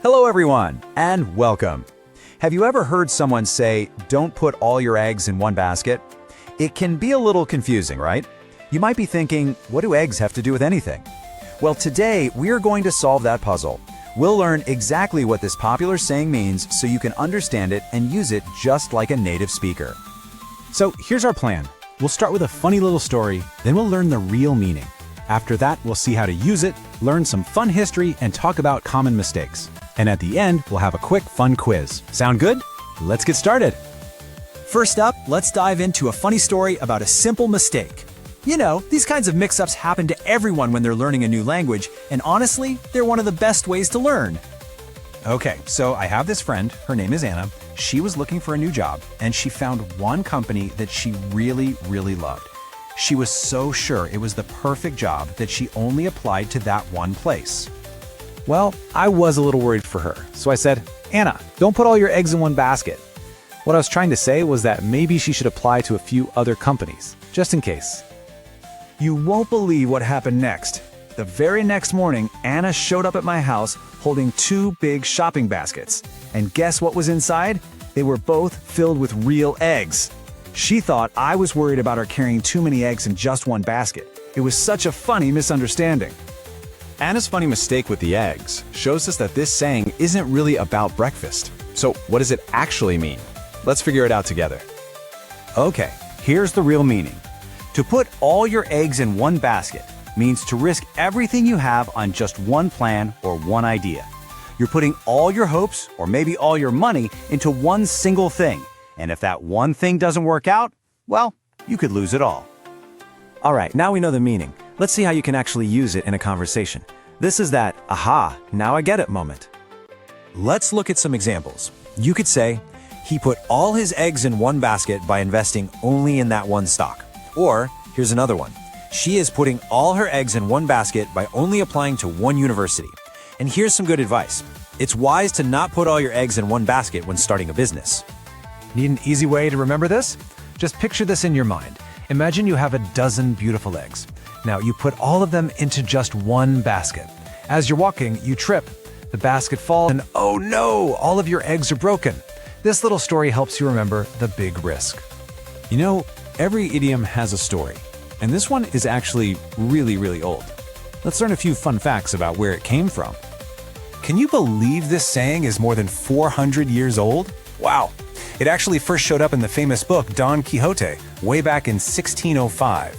Hello everyone, and welcome. Have you ever heard someone say, "Don't put all your eggs in one basket"? It can be a little confusing, right? You might be thinking, what do eggs have to do with anything? Well, today we are going to solve that puzzle. We'll learn exactly what this popular saying means so you can understand it and use it just like a native speaker. So here's our plan. We'll start with a funny little story, then we'll learn the real meaning. After that, we'll see how to use it, learn some fun history, and talk about common mistakes. And at the end, we'll have a quick, fun quiz. Sound good? Let's get started. First up, let's dive into a funny story about a simple mistake. You know, these kinds of mix-ups happen to everyone when they're learning a new language, and honestly, they're one of the best ways to learn. Okay, so I have this friend, her name is Anna. She was looking for a new job, and she found one company that she really loved. She was so sure it was the perfect job that she only applied to that one place. Well, I was a little worried for her, so I said, "Anna, don't put all your eggs in one basket." What I was trying to say was that maybe she should apply to a few other companies, just in case. You won't believe what happened next. The very next morning, Anna showed up at my house holding two big shopping baskets. And guess what was inside? They were both filled with real eggs. She thought I was worried about her carrying too many eggs in just one basket. It was such a funny misunderstanding. Anna's funny mistake with the eggs shows us that this saying isn't really about breakfast. So what does it actually mean? Let's figure it out together. Okay, here's the real meaning. To put all your eggs in one basket means to risk everything you have on just one plan or one idea. You're putting all your hopes or maybe all your money into one single thing. And if that one thing doesn't work out, well, you could lose it all. All right, now we know the meaning. Let's see how you can actually use it in a conversation. This is that, aha, now I get it moment. Let's look at some examples. You could say, he put all his eggs in one basket by investing only in that one stock. Or, here's another one. She is putting all her eggs in one basket by only applying to one university. And here's some good advice. It's wise to not put all your eggs in one basket when starting a business. Need an easy way to remember this? Just picture this in your mind. Imagine you have a dozen beautiful eggs. Now you put all of them into just one basket. As you're walking, you trip. The basket falls and oh no, all of your eggs are broken. This little story helps you remember the big risk. You know, every idiom has a story, and this one is actually really old. Let's learn a few fun facts about where it came from. Can you believe this saying is more than 400 years old? Wow! It actually first showed up in the famous book Don Quixote, way back in 1605.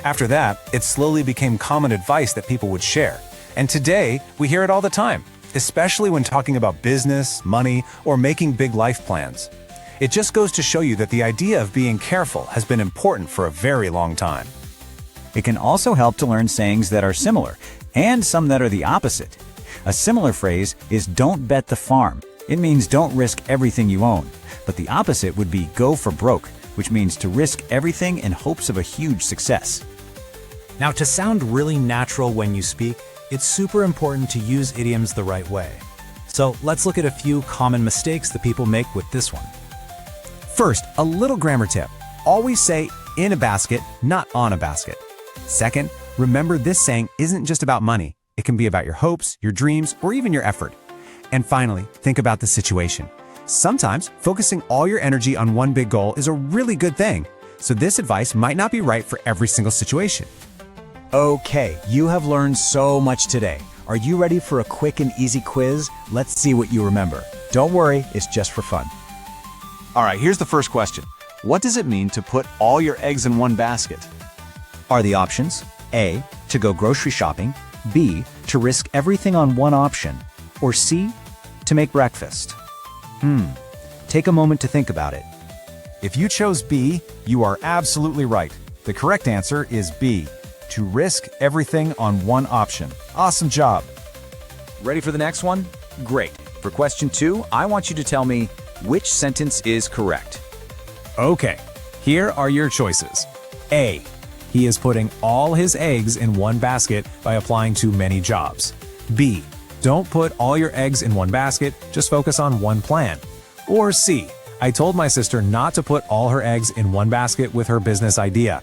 After that, it slowly became common advice that people would share. And today, we hear it all the time, especially when talking about business, money, or making big life plans. It just goes to show you that the idea of being careful has been important for a very long time. It can also help to learn sayings that are similar, and some that are the opposite. A similar phrase is "don't bet the farm." It means don't risk everything you own. But the opposite would be "go for broke," which means to risk everything in hopes of a huge success. Now, to sound really natural when you speak, it's super important to use idioms the right way. So let's look at a few common mistakes that people make with this one. First, a little grammar tip. Always say "in a basket," not "on a basket." Second, remember this saying isn't just about money. It can be about your hopes, your dreams, or even your effort. And finally, think about the situation. Sometimes, focusing all your energy on one big goal is a really good thing. So this advice might not be right for every single situation. Okay, you have learned so much today. Are you ready for a quick and easy quiz? Let's see what you remember. Don't worry, it's just for fun. All right, here's the first question. What does it mean to put all your eggs in one basket? Are the options A, to go grocery shopping, B, to risk everything on one option, or C, to make breakfast? Take a moment to think about it. If you chose B, you are absolutely right. The correct answer is B, to risk everything on one option. Awesome job. Ready for the next one? Great. For question 2, I want you to tell me which sentence is correct. Okay, here are your choices. A, he is putting all his eggs in one basket by applying to many jobs. B, don't put all your eggs in one basket, just focus on one plan. Or C, I told my sister not to put all her eggs in one basket with her business idea.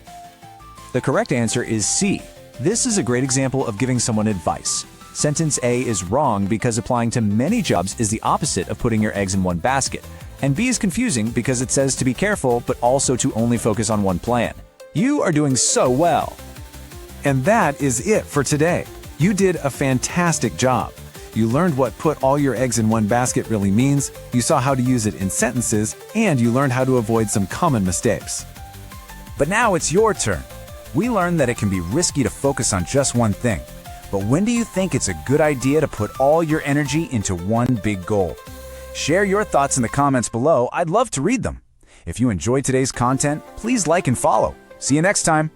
The correct answer is C. This is a great example of giving someone advice. Sentence A is wrong because applying to many jobs is the opposite of putting your eggs in one basket. And B is confusing because it says to be careful, but also to only focus on one plan. You are doing so well. And that is it for today. You did a fantastic job. You learned what put all your eggs in one basket really means, you saw how to use it in sentences, and you learned how to avoid some common mistakes. But now it's your turn. We learned that it can be risky to focus on just one thing. But when do you think it's a good idea to put all your energy into one big goal? Share your thoughts in the comments below. I'd love to read them. If you enjoyed today's content, please like and follow. See you next time.